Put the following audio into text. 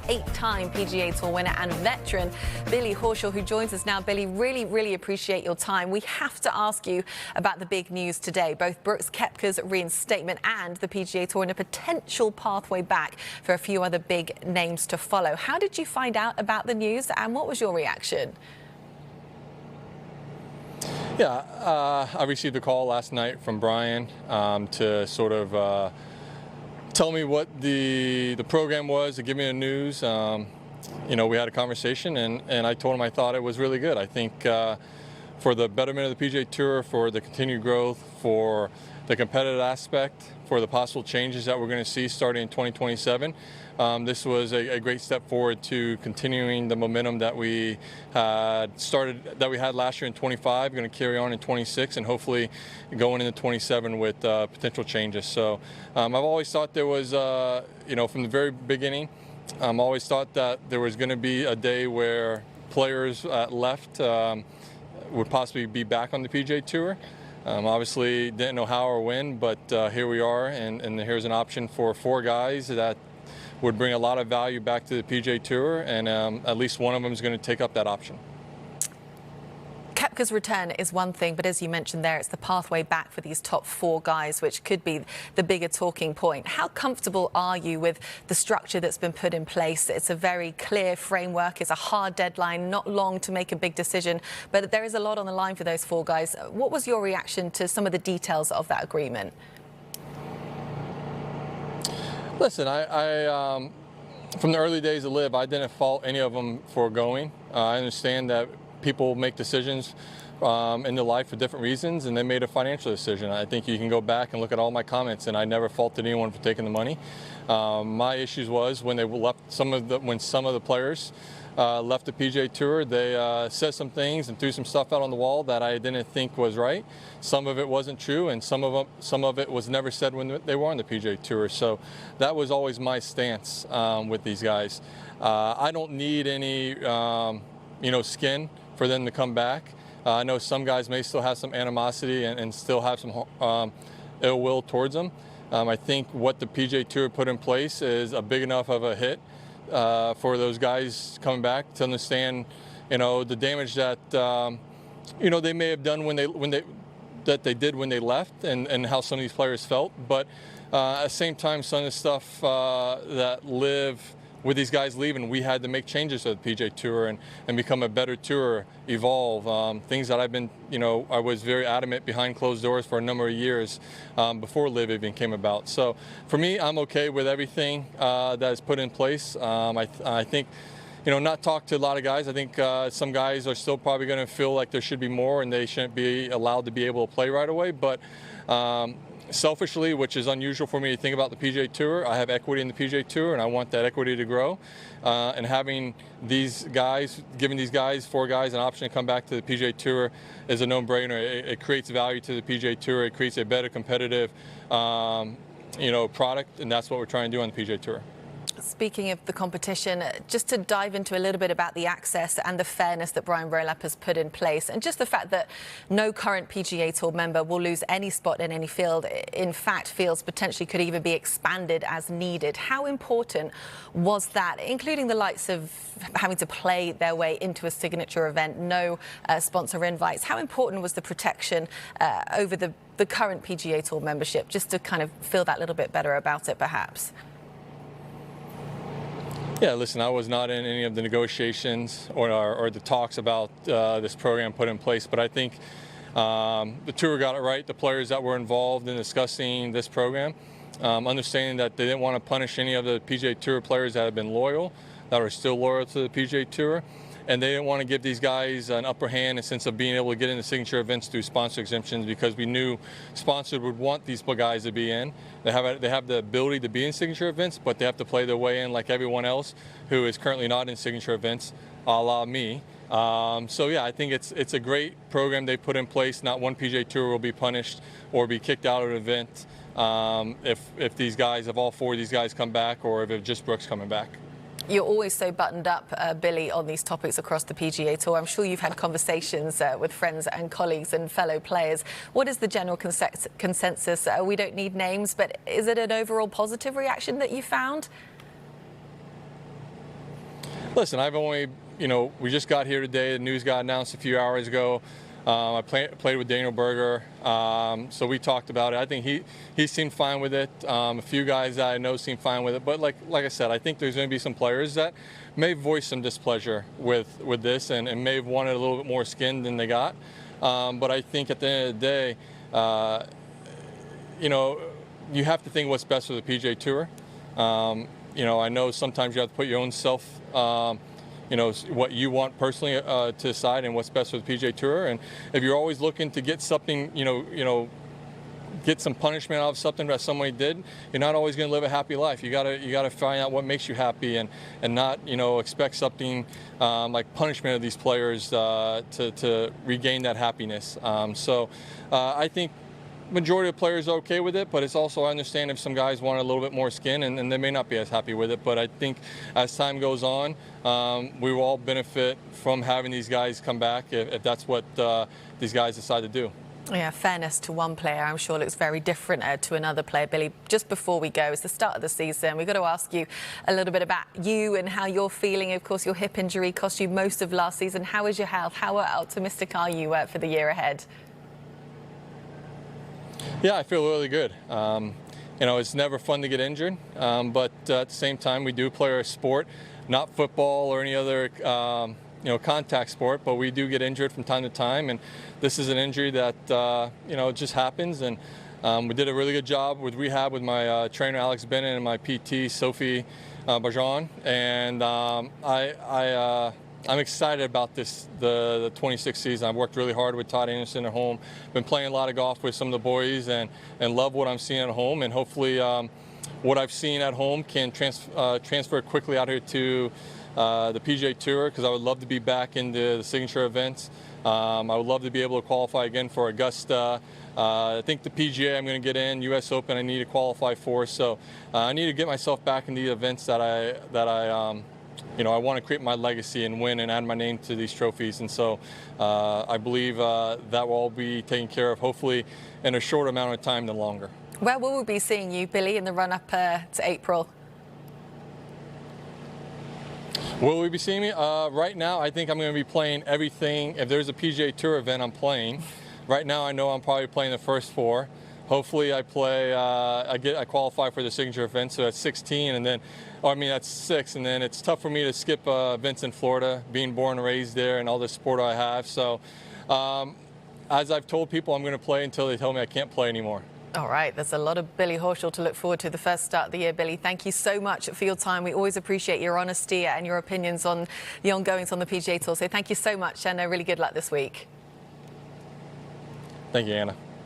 8-time PGA Tour winner and veteran, Billy Horschel, who joins us now. Billy, really appreciate your time. We have to ask you about the big news today, both Brooks Koepka's reinstatement and the PGA Tour and a potential pathway back for a few other big names to follow. How did you find out about the news and what was your reaction? Yeah, I received a call last night from Brian to sort of tell me what the program was, to give me the news. You know, we had a conversation and I told him I thought it was really good. I think for the betterment of the PGA Tour, for the continued growth, for the competitive aspect, for the possible changes that we're going to see starting in 2027, this was a great step forward to continuing the momentum that we had last year in 25, going to carry on in 26, and hopefully going into 27 with potential changes. So I've always thought there was, you know, from the very beginning, always thought that there was going to be a day where players left would possibly be back on the PGA Tour. Obviously didn't know how or when, but here we are, and here's an option for 4 guys that would bring a lot of value back to the PGA Tour, and at least one of them is going to take up that option. Koepka's return is one thing, but as you mentioned there, it's the pathway back for these top 4 guys, which could be the bigger talking point. How comfortable are you with the structure that's been put in place? It's a very clear framework. It's a hard deadline, not long to make a big decision, but there is a lot on the line for those 4 guys. What was your reaction to some of the details of that agreement? Listen, I from the early days of LIV, I didn't fault any of them for going. I understand that people make decisions in their life for different reasons, and they made a financial decision. I think you can go back and look at all my comments, and I never faulted anyone for taking the money. My issues was when they left when some of the players left the PGA Tour, they said some things and threw some stuff out on the wall that I didn't think was right. Some of it wasn't true, and some of it was never said when they were on the PGA Tour. So that was always my stance with these guys. I don't need any you know, skin for them to come back. I know some guys may still have some animosity and still have some ill will towards them. I think what the PGA Tour put in place is a big enough of a hit for those guys coming back to understand, you know, the damage that you know, they may have done when they left, and how some of these players felt. But at the same time, some of the stuff that LIV with these guys leaving, we had to make changes to the PGA Tour and become a better tour, evolve. Things that I've been, you know, I was very adamant behind closed doors for a number of years before LIV even came about. So for me, I'm okay with everything that is put in place. I think, you know, not talk to a lot of guys. I think some guys are still probably going to feel like there should be more and they shouldn't be allowed to be able to play right away. But selfishly, which is unusual for me to think about the PGA Tour, I have equity in the PGA Tour, and I want that equity to grow. And having these guys, giving these guys, 4 guys, an option to come back to the PGA Tour is a no-brainer. It creates value to the PGA Tour. It creates a better competitive, you know, product, and that's what we're trying to do on the PGA Tour. Speaking of the competition, just to dive into a little bit about the access and the fairness that Brian Reinstatement has put in place, and just the fact that no current PGA Tour member will lose any spot in any field. In fact, fields potentially could even be expanded as needed. How important was that, including the likes of having to play their way into a signature event, no sponsor invites? How important was the protection over the current PGA Tour membership, just to kind of feel that little bit better about it, perhaps? Yeah, listen, I was not in any of the negotiations or the talks about this program put in place, but I think the tour got it right. The players that were involved in discussing this program, understanding that they didn't want to punish any of the PGA Tour players that have been loyal, that are still loyal to the PGA Tour, and they didn't want to give these guys an upper hand in the sense of being able to get into signature events through sponsor exemptions, because we knew sponsors would want these guys to be in. They have the ability to be in signature events, but they have to play their way in like everyone else who is currently not in signature events, a la me. So yeah, I think it's a great program they put in place. Not one PGA Tour will be punished or be kicked out of an event if these guys, if all 4 of these guys come back, or if it's just Brooks coming back. You're always so buttoned up, Billy, on these topics across the PGA Tour. I'm sure you've had conversations with friends and colleagues and fellow players. What is the general consensus? We don't need names, but is it an overall positive reaction that you found? Listen, I've only, we just got here today. The news got announced a few hours ago. I played with Daniel Berger, so we talked about it. I think he seemed fine with it. A few guys that I know seem fine with it. But like I said, I think there's going to be some players that may voice some displeasure with this and may have wanted a little bit more skin than they got. But I think at the end of the day, you have to think what's best for the PGA Tour. I know sometimes you have to put your own self, what you want personally to decide and what's best for the PGA Tour. And if you're always looking to get something, get some punishment out of something that somebody did, you're not always going to live a happy life. You gotta find out what makes you happy and not, expect something like punishment of these players to regain that happiness. I think majority of players are okay with it, but it's also, I understand if some guys want a little bit more skin and they may not be as happy with it. But I think as time goes on, we will all benefit from having these guys come back if that's what these guys decide to do. Yeah, fairness to one player, I'm sure, looks very different to another player. Billy, just before we go, it's the start of the season. We've got to ask you a little bit about you and how you're feeling. Of course, your hip injury cost you most of last season. How is your health? How optimistic are you for the year ahead? Yeah, I feel really good. It's never fun to get injured, but at the same time, we do play our sport, not football or any other contact sport, but we do get injured from time to time, and this is an injury that it just happens. And we did a really good job with rehab with my trainer Alex Bennett and my PT Sophie Bajan, and I'm excited about the 26th season. I've worked really hard with Todd Anderson at home. Been playing a lot of golf with some of the boys and love what I'm seeing at home. And hopefully what I've seen at home can transfer quickly out here to the PGA Tour, because I would love to be back into the signature events. I would love to be able to qualify again for Augusta. I think the PGA I'm going to get in, US Open I need to qualify for. So I need to get myself back in the events that I want to create my legacy and win and add my name to these trophies. And so I believe that will all be taken care of, hopefully in a short amount of time than longer. Where will we be seeing you, Billy, in the run-up to April? Will we be seeing me? Right now, I think I'm going to be playing everything. If there's a PGA Tour event, I'm playing. Right now, I know I'm probably playing the first 4. Hopefully I play, I qualify for the signature event, so that's 16, and then, that's 6, and then it's tough for me to skip events in Florida, being born and raised there and all the sport I have. So as I've told people, I'm going to play until they tell me I can't play anymore. All right, there's a lot of Billy Horschel to look forward to the first start of the year. Billy, thank you so much for your time. We always appreciate your honesty and your opinions on the ongoings on the PGA Tour. So thank you so much, and really good luck this week. Thank you, Anna.